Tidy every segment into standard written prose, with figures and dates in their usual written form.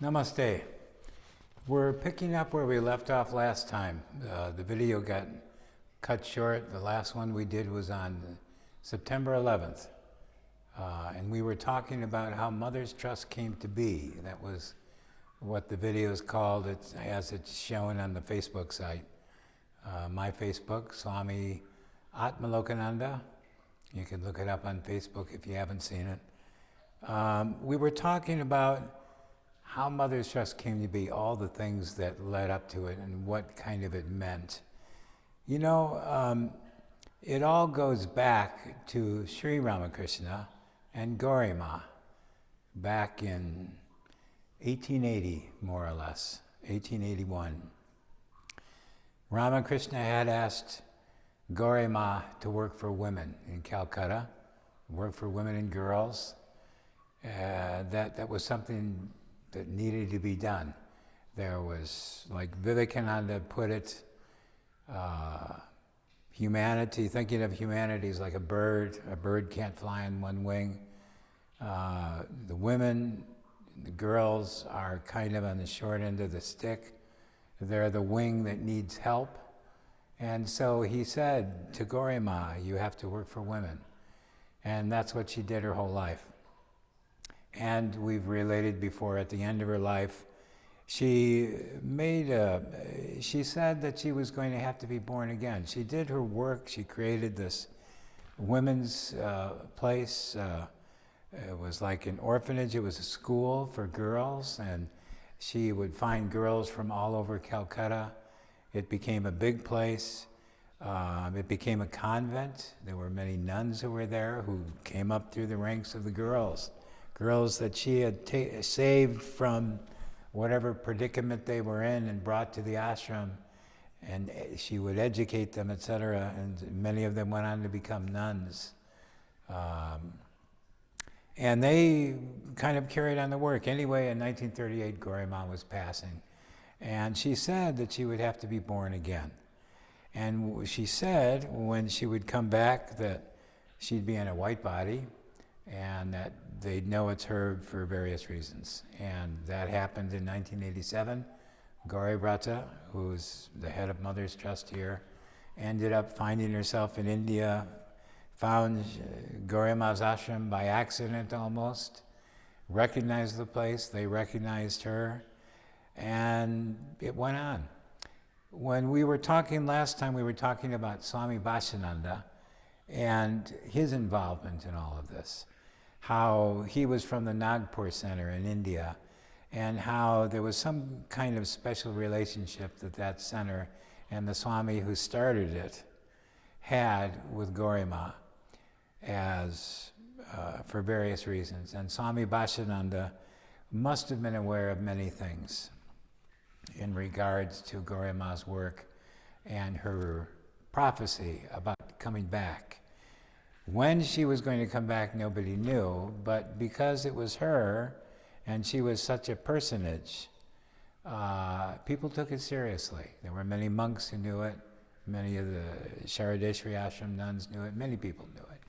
Namaste. We're picking up where we left off last time. The video got cut short. The last one we did was on September 11th. And we were talking about how Mother's Trust came to be. That was what the video is called, as it's shown on the Facebook site. My Facebook, Swami Atmalokananda. You can look it up on Facebook if you haven't seen it. We were talking about how Mother's Trust came to be, all the things that led up to it and what kind of it meant. You know, it all goes back to Sri Ramakrishna and Gauri Ma back in 1880, more or less, 1881. Ramakrishna had asked Gauri Ma to work for women in Calcutta, work for women and girls. That was something that needed to be done. There was, like Vivekananda put it, humanity, thinking of humanity is like a bird. A bird can't fly on one wing. The women, the girls are kind of on the short end of the stick. They're the wing that needs help. And so he said to Gauri Ma, you have to work for women. And that's what she did her whole life. And we've related before, at the end of her life, she said that she was going to have to be born again. She did her work. She created this women's place. It was like an orphanage. It was a school for girls, and she would find girls from all over Calcutta. It became a big place. It became a convent. There were many nuns who were there who came up through the ranks of the girls that she had saved from whatever predicament they were in and brought to the ashram, and she would educate them, etc. And many of them went on to become nuns. And they kind of carried on the work. Anyway, in 1938, Gauri Ma was passing, and she said that she would have to be born again. And she said when she would come back that she'd be in a white body, and that they'd know it's her for various reasons. And that happened in 1987. Gauri Brata, who's the head of Mother's Trust here, ended up finding herself in India, found Gauri Ma's ashram by accident almost, recognized the place, they recognized her, and it went on. When we were talking last time, we were talking about Swami Bhashananda and his involvement in all of this. How he was from the Nagpur Center in India, and how there was some kind of special relationship that center and the Swami who started it had with Gauri Ma, as for various reasons. And Swami Bhashananda must have been aware of many things in regards to Gauri Ma's work and her prophecy about coming back. When she was going to come back, nobody knew, but because it was her, and she was such a personage, people took it seriously. There were many monks who knew it, many of the Sharadeshri ashram nuns knew it, many people knew it.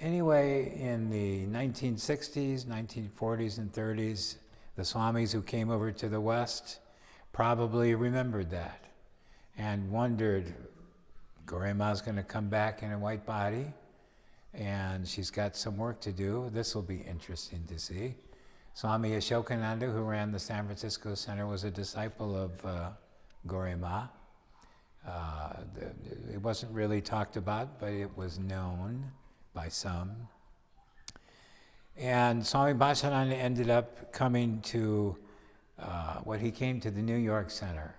Anyway, in the 1960s, 1940s and 30s, the Swamis who came over to the West probably remembered that and wondered, Gauri Ma's going to come back in a white body, and she's got some work to do. This will be interesting to see. Swami Ashokananda, who ran the San Francisco Center, was a disciple of Gauri Ma. It wasn't really talked about, but it was known by some. And Swami Bhashananda ended up coming to he came to the New York Center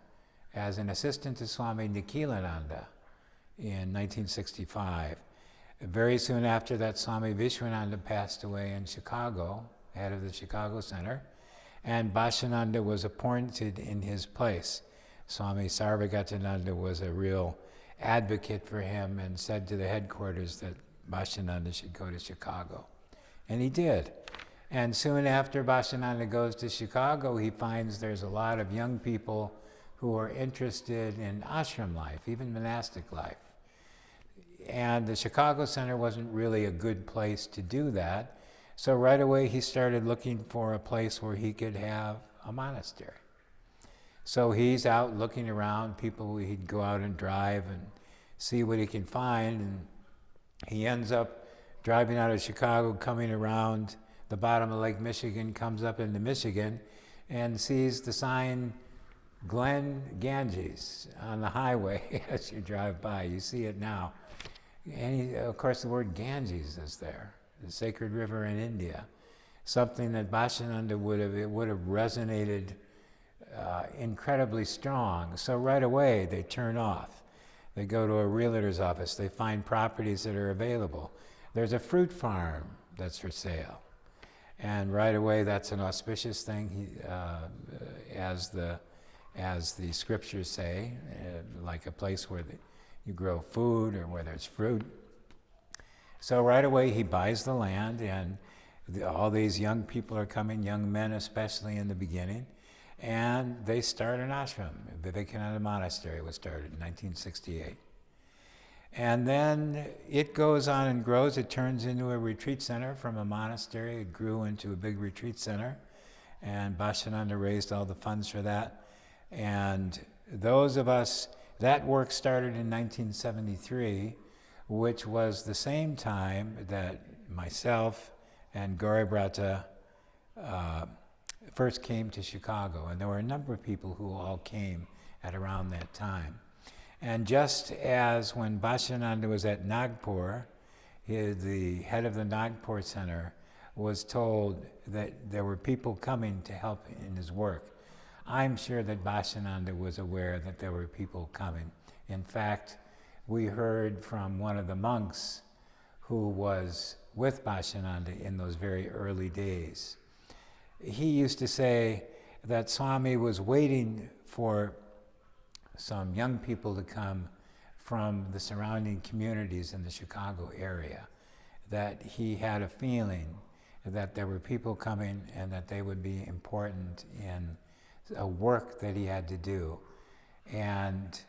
as an assistant to Swami Nikhilananda in 1965. Very soon after that, Swami Vishwananda passed away in Chicago, head of the Chicago Center, and Bhashananda was appointed in his place. Swami Sarvagatananda was a real advocate for him and said to the headquarters that Bhashananda should go to Chicago. And he did. And soon after Bhashananda goes to Chicago, he finds there's a lot of young people who are interested in ashram life, even monastic life. And the Chicago Center wasn't really a good place to do that. So right away he started looking for a place where he could have a monastery. So he's out looking around, he'd go out and drive and see what he can find, and he ends up driving out of Chicago, coming around the bottom of Lake Michigan, comes up into Michigan, and sees the sign Glen Ganges on the highway as you drive by. You see it now. And of course the word Ganges is there, the sacred river in India, something that Bhashananda would have resonated incredibly strong. So right away they turn off. They go to a realtor's office. They find properties that are available. There's a fruit farm that's for sale. And right away that's an auspicious thing, as the scriptures say, like a place where you grow food or where there's fruit. So right away he buys the land, and all these young people are coming, young men especially in the beginning, and they start an ashram. Vivekananda Monastery was started in 1968. And then it goes on and grows. It turns into a retreat center from a monastery. It grew into a big retreat center, and Bhashananda raised all the funds for that. And those of us, that work started in 1973, which was the same time that myself and Gauribrata first came to Chicago. And there were a number of people who all came at around that time. And just as when Bhashananda was at Nagpur, the head of the Nagpur Center was told that there were people coming to help in his work, I'm sure that Bhashananda was aware that there were people coming. In fact, we heard from one of the monks who was with Bhashananda in those very early days. He used to say that Swami was waiting for some young people to come from the surrounding communities in the Chicago area, that he had a feeling that there were people coming and that they would be important in a work that he had to do. And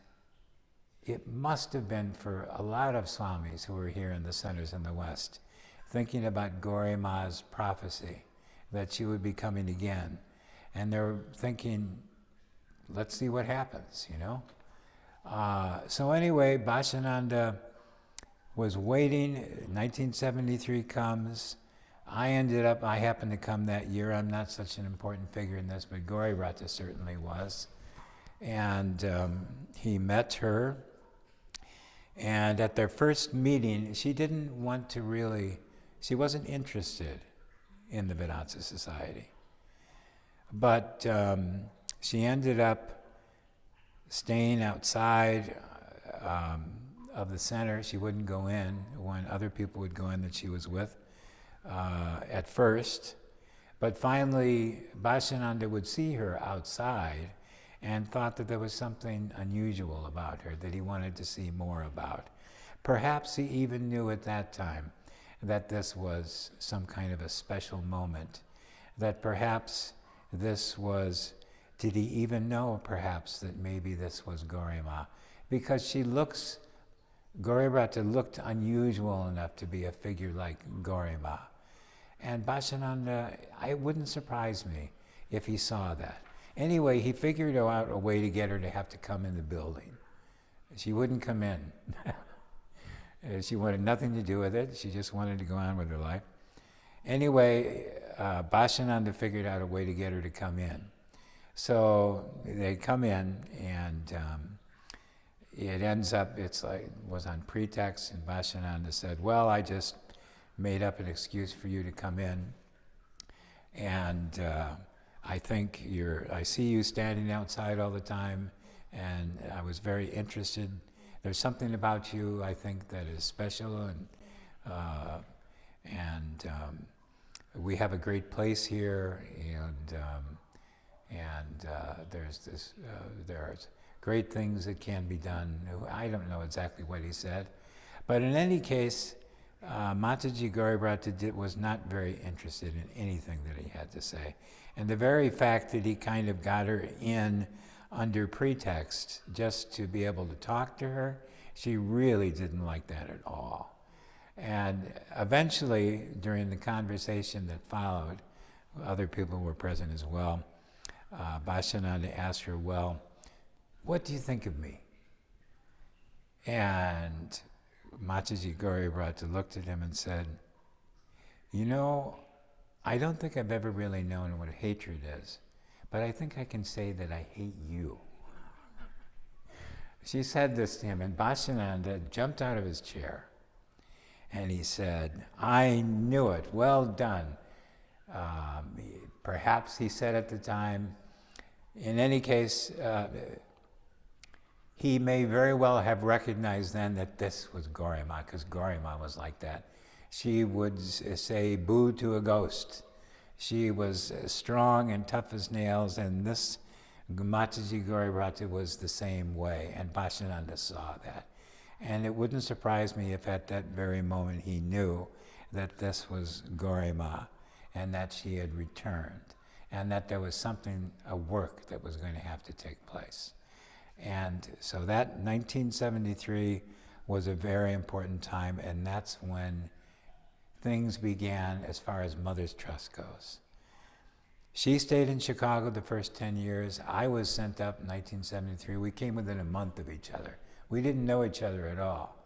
it must have been for a lot of Swamis who were here in the centers in the West, thinking about Gauri Ma's prophecy, that she would be coming again. And they're thinking, let's see what happens, you know? So anyway, Bhashananda was waiting. 1973 comes. I happened to come that year. I'm not such an important figure in this, but Gauribrata certainly was. And he met her. And at their first meeting, she wasn't interested in the Vedanta Society. But she ended up staying outside of the center. She wouldn't go in when other people would go in that she was with at first. But finally, Bhashananda would see her outside and thought that there was something unusual about her that he wanted to see more about. Perhaps he even knew at that time that this was some kind of a special moment, that perhaps this was, did he even know perhaps that maybe this was Gauri Ma? Because Gauribrata looked unusual enough to be a figure like Gauri Ma. And Bhashananda, it wouldn't surprise me if he saw that. Anyway, he figured out a way to get her to have to come in the building. She wouldn't come in. She wanted nothing to do with it. She just wanted to go on with her life. Anyway, Bhashananda figured out a way to get her to come in. So they come in, and it ends up, was on pretext, and Bhashananda said, well, I just made up an excuse for you to come in, and I see you standing outside all the time, and I was very interested. There's something about you, I think, that is special, and we have a great place here, and there's great things that can be done. I don't know exactly what he said, but in any case, Mataji Gauribrata was not very interested in anything that he had to say. And the very fact that he kind of got her in under pretext just to be able to talk to her, she really didn't like that at all. And eventually, during the conversation that followed, other people were present as well, Bhashananda asked her, well, what do you think of me? And Mataji Gauribrata looked at him and said, you know, I don't think I've ever really known what hatred is, but I think I can say that I hate you. She said this to him, and Bhashananda jumped out of his chair, and he said, I knew it, well done. Perhaps he said at the time, in any case, he may very well have recognized then that this was Gauri-Ma, because Gauri-Ma was like that. She would say boo to a ghost. She was strong and tough as nails, and this Mataji Gauribrata was the same way, and Bhashananda saw that. And it wouldn't surprise me if at that very moment he knew that this was Gauri-Ma, and that she had returned, and that there was something, a work that was going to have to take place. And so that 1973 was a very important time, and that's when things began as far as Mother's Trust goes. She stayed in Chicago the first 10 years. I was sent up in 1973. We came within a month of each other. We didn't know each other at all.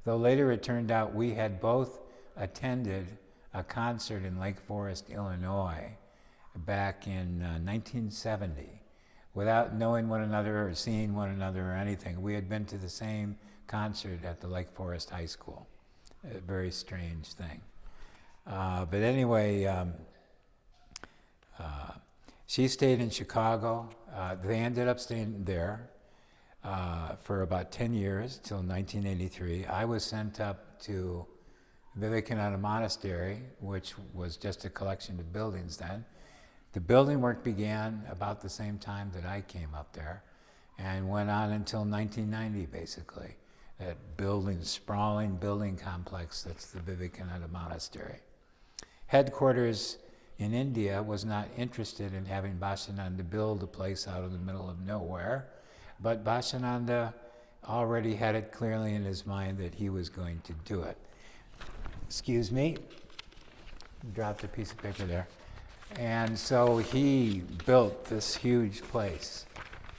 Though later it turned out we had both attended a concert in Lake Forest, Illinois, back in 1970. Without knowing one another or seeing one another or anything. We had been to the same concert at the Lake Forest High School. A very strange thing. But anyway, she stayed in Chicago. They ended up staying there for about 10 years, till 1983. I was sent up to Vivekananda Monastery, which was just a collection of buildings then. The building work began about the same time that I came up there and went on until 1990, basically. That building, sprawling building complex, that's the Vivekananda Monastery. Headquarters in India was not interested in having Bhashananda build a place out in the middle of nowhere, but Bhashananda already had it clearly in his mind that he was going to do it. Excuse me, dropped a piece of paper there. And so he built this huge place,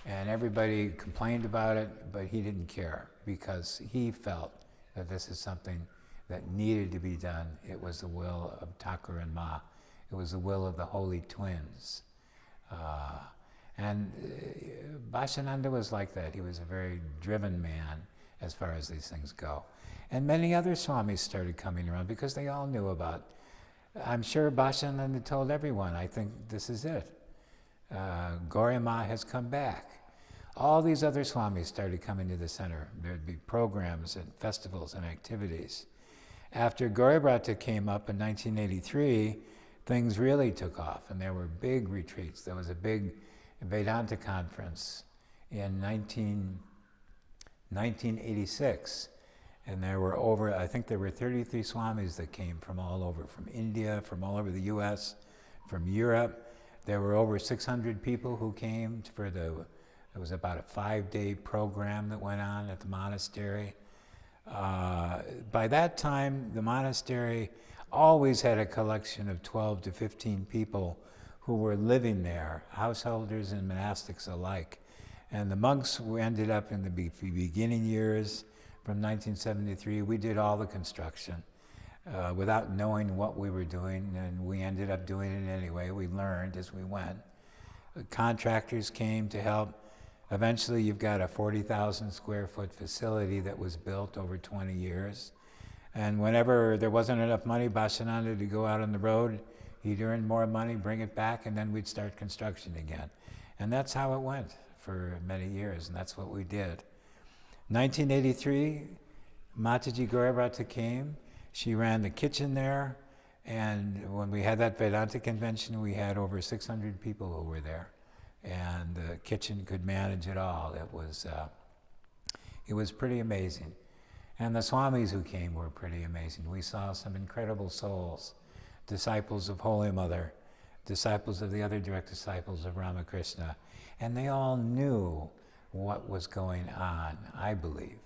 and everybody complained about it, but he didn't care because he felt that this is something that needed to be done. It was the will of Thakur and Ma. It was the will of the Holy Twins. And Bhashananda was like that. He was a very driven man as far as these things go. And many other Swamis started coming around because they all knew about. I'm sure Bhashananda told everyone, I think this is it. Gauri-Ma has come back. All these other Swamis started coming to the center. There'd be programs and festivals and activities. After Gauribrata came up in 1983, things really took off, and there were big retreats. There was a big Vedanta conference in 1986. And there were I think there were 33 Swamis that came from all over, from India, from all over the US, from Europe. There were over 600 people who came it was about a 5-day program that went on at the monastery. By that time, the monastery always had a collection of 12 to 15 people who were living there, householders and monastics alike. And the monks ended up in the beginning years. From 1973, we did all the construction without knowing what we were doing, and we ended up doing it anyway. We learned as we went. The contractors came to help. Eventually, you've got a 40,000 square foot facility that was built over 20 years. And whenever there wasn't enough money, Bhashananda to go out on the road, he'd earn more money, bring it back, and then we'd start construction again. And that's how it went for many years, and that's what we did. 1983, Mataji Gauribrata came. She ran the kitchen there, and when we had that Vedanta convention, we had over 600 people who were there, and the kitchen could manage it all. It was pretty amazing. And the Swamis who came were pretty amazing. We saw some incredible souls, disciples of Holy Mother, disciples of the other direct disciples of Ramakrishna, and they all knew what was going on, I believe.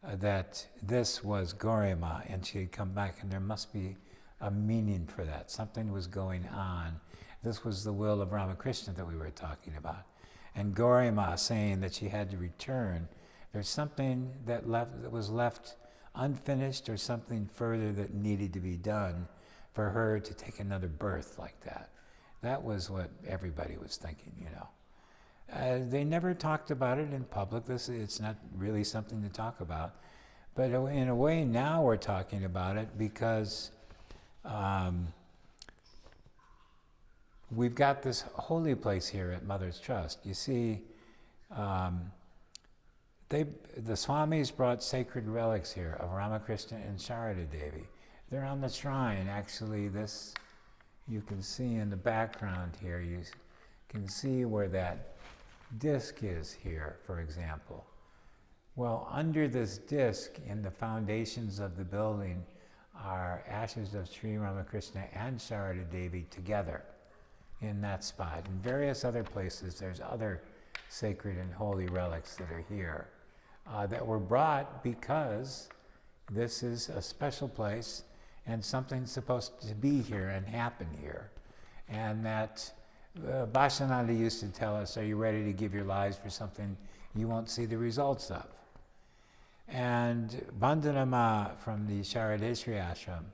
that this was Gorima, and she had come back, and there must be a meaning for that. Something was going on. This was the will of Ramakrishna that we were talking about. And Gorima saying that she had to return. There's something that was left unfinished, or something further that needed to be done for her to take another birth like that. That was what everybody was thinking, you know. They never talked about it in public. It's not really something to talk about. But in a way, now we're talking about it because we've got this holy place here at Mother's Trust. You see, the Swamis brought sacred relics here of Ramakrishna and Sharada Devi. They're on the shrine. Actually, this you can see in the background here. You can see where that disc is here, for example. Well, under this disc, in the foundations of the building, are ashes of Sri Ramakrishna and Sharada Devi together in that spot. In various other places, there's other sacred and holy relics that are here that were brought because this is a special place and something's supposed to be here and happen here. And that Bhashananda used to tell us, are you ready to give your lives for something you won't see the results of? And Bandhanama from the Sharadeshri Ashram